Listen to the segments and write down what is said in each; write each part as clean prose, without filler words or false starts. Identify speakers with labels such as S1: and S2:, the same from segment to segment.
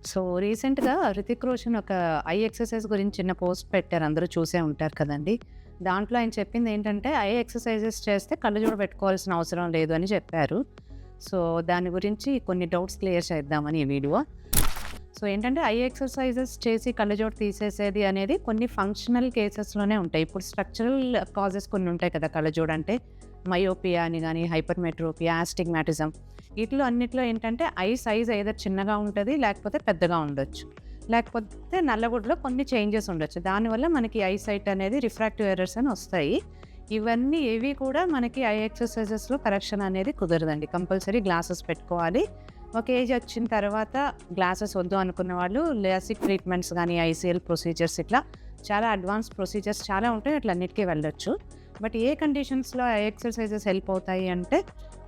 S1: So రీసెంట్‌గా 'హృతిక్ రోషన్' ఒక I exercise గురించి చిన్న పోస్ట్ పెట్టారు. అందరూ చూసే ఉంటారు కదండీ! దాంట్లో ఆయన చెప్పిందేంటంటే, ఐ ఎక్సర్‌సైజెస్ చేస్తే కళ్ళజోడు పెట్టుకోవాల్సిన అవసరం లేదు అని చెప్పారు. సో దాని గురించి కొన్ని డౌట్స్ క్లియర్ చేద్దామని ఈ వీడియో. సో ఏంటంటే, ఐ ఎక్సర్‌సైజెస్ చేసి కళ్ళజోడు తీసేసేది అనేది కొన్ని ఫంక్షనల్ కేసెస్‌లోనే ఉంటాయి. ఇప్పుడు స్ట్రక్చరల్ కాజెస్ కొన్ని ఉంటాయి కదా! కళ్ళజోడు అంటే మయోపియా అని గాని, హైపర్‌మెట్రోపియా, ఆస్టిగ్మాటిజం వీటిలో అన్నిట్లో ఏంటంటే ఐ సైజ్ ఐదర్ చిన్నగా ఉంటది, లేకపోతే పెద్దగా ఉండొచ్చు. లేకపోతే నల్లగుడ్లో కొన్ని చేంజెస్ ఉండొచ్చు. దానివల్ల మనకి ఐ సైట్ అనేది రిఫ్రాక్టివ్ ఎర్రర్స్ అని వస్తాయి. ఇవన్నీ ఏవి కూడా మనకి ఐ ఎక్సర్‌సైజెస్‌లో కరెక్షన్ అనేది కుదరదండి. కంపల్సరీ గ్లాసెస్ పెట్టుకోవాలి. ఒక ఏజ్ వచ్చిన తర్వాత గ్లాసెస్ వద్దు అనుకున్న వాళ్ళు లేసిక్ ట్రీట్మెంట్స్ గానీ, ఐసీఎల్ ప్రొసీజర్స్ ఇట్లా చాలా అడ్వాన్స్ ప్రొసీజర్స్ చాలా ఉంటాయి. అట్లన్నిటికీ వెళ్ళొచ్చు. బట్ ఏ కండిషన్స్‌లో ఐ ఎక్సర్‌సైజెస్ హెల్ప్ అవుతాయి అంటే,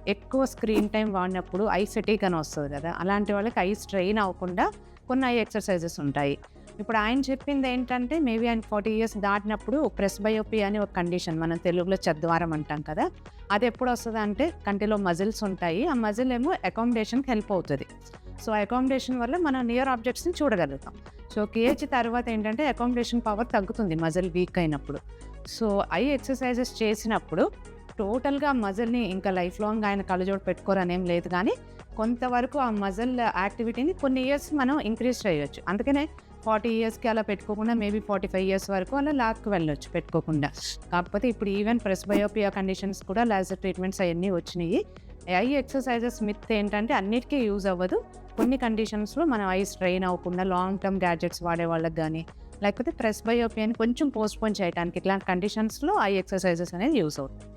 S1: ఎక్కువ స్క్రీన్ టైమ్ వాడినప్పుడు ఐ ఫెటీగ్ అని వస్తది కదా! అలాంటి వాళ్ళకి ఐ స్ట్రెయిన్ అవ్వకుండా కొన్ని ఐ ఎక్సర్‌సైజెస్ ఉంటాయి. ఇప్పుడు ఆయన చెప్పిందేంటంటే, మేబీ ఆయన 40 ఇయర్స్ దాటినప్పుడు ప్రెస్బయోపియా అని ఒక కండిషన్, మనం తెలుగులో చద్వారం అంటాం కదా! అది ఎప్పుడు వస్తదంటే, కంటిలో మజిల్స్ ఉంటాయి. ఆ మజిల్ ఏమో అకామిడేషన్‌కి హెల్ప్ అవుతది. సో అకామిడేషన్ వల్ల మనం నియర్ ఆబ్జెక్ట్స్‌ని చూడగలుగుతాం. సో ఒక ఏజ్ తర్వాత ఏంటంటే, అకామిడేషన్ పవర్ తగ్గుతుంది మజిల్ వీక్ అయినప్పుడు. సో ఐ ఎక్సర్‌సైజెస్ చేసినప్పుడు టోటల్‌గా మజిల్‌ని ఇంకా లైఫ్ లాంగ్ ఆయన కళ్ళజోడు పెట్టుకోరనేం లేదు గానీ, కొంతవరకు ఆ మజిల్ యాక్టివిటీని కొన్ని ఇయర్స్ మనం ఇంక్రీజ్ చేయొచ్చు. అందుకనే 40 ఇయర్స్‌కి అలా పెట్టుకోకుండా మేబీ 45 ఇయర్స్ వరకు అలా లాక్కి వెళ్ళొచ్చు పెట్టుకోకుండా. కాకపోతే ఇప్పుడు ఈవెన్ ప్రెస్బయోపియా కండిషన్స్ కూడా లేజర్ ట్రీట్మెంట్స్ అయన్నీ వచ్చినియి. ఐ ఎక్సర్‌సైజెస్ మిత్ ఏంటంటే అన్నిటికీ యూజ్ అవ్వదు. కొన్ని కండిషన్స్‌లో మనం ఐ స్ట్రెయిన్ అవ్వకుండా లాంగ్ టర్మ్ గ్యాడ్జెట్స్ వాడే వాళ్ళకి గానీ, లేకపోతే ప్రెస్బయోపియాని కొంచెం పోస్ట్‌పోన్ చేయడానికి ఇట్లాంటి కండిషన్స్‌లో ఐ ఎక్సర్‌సైజెస్ అనేది యూజ్ అవుతాయి.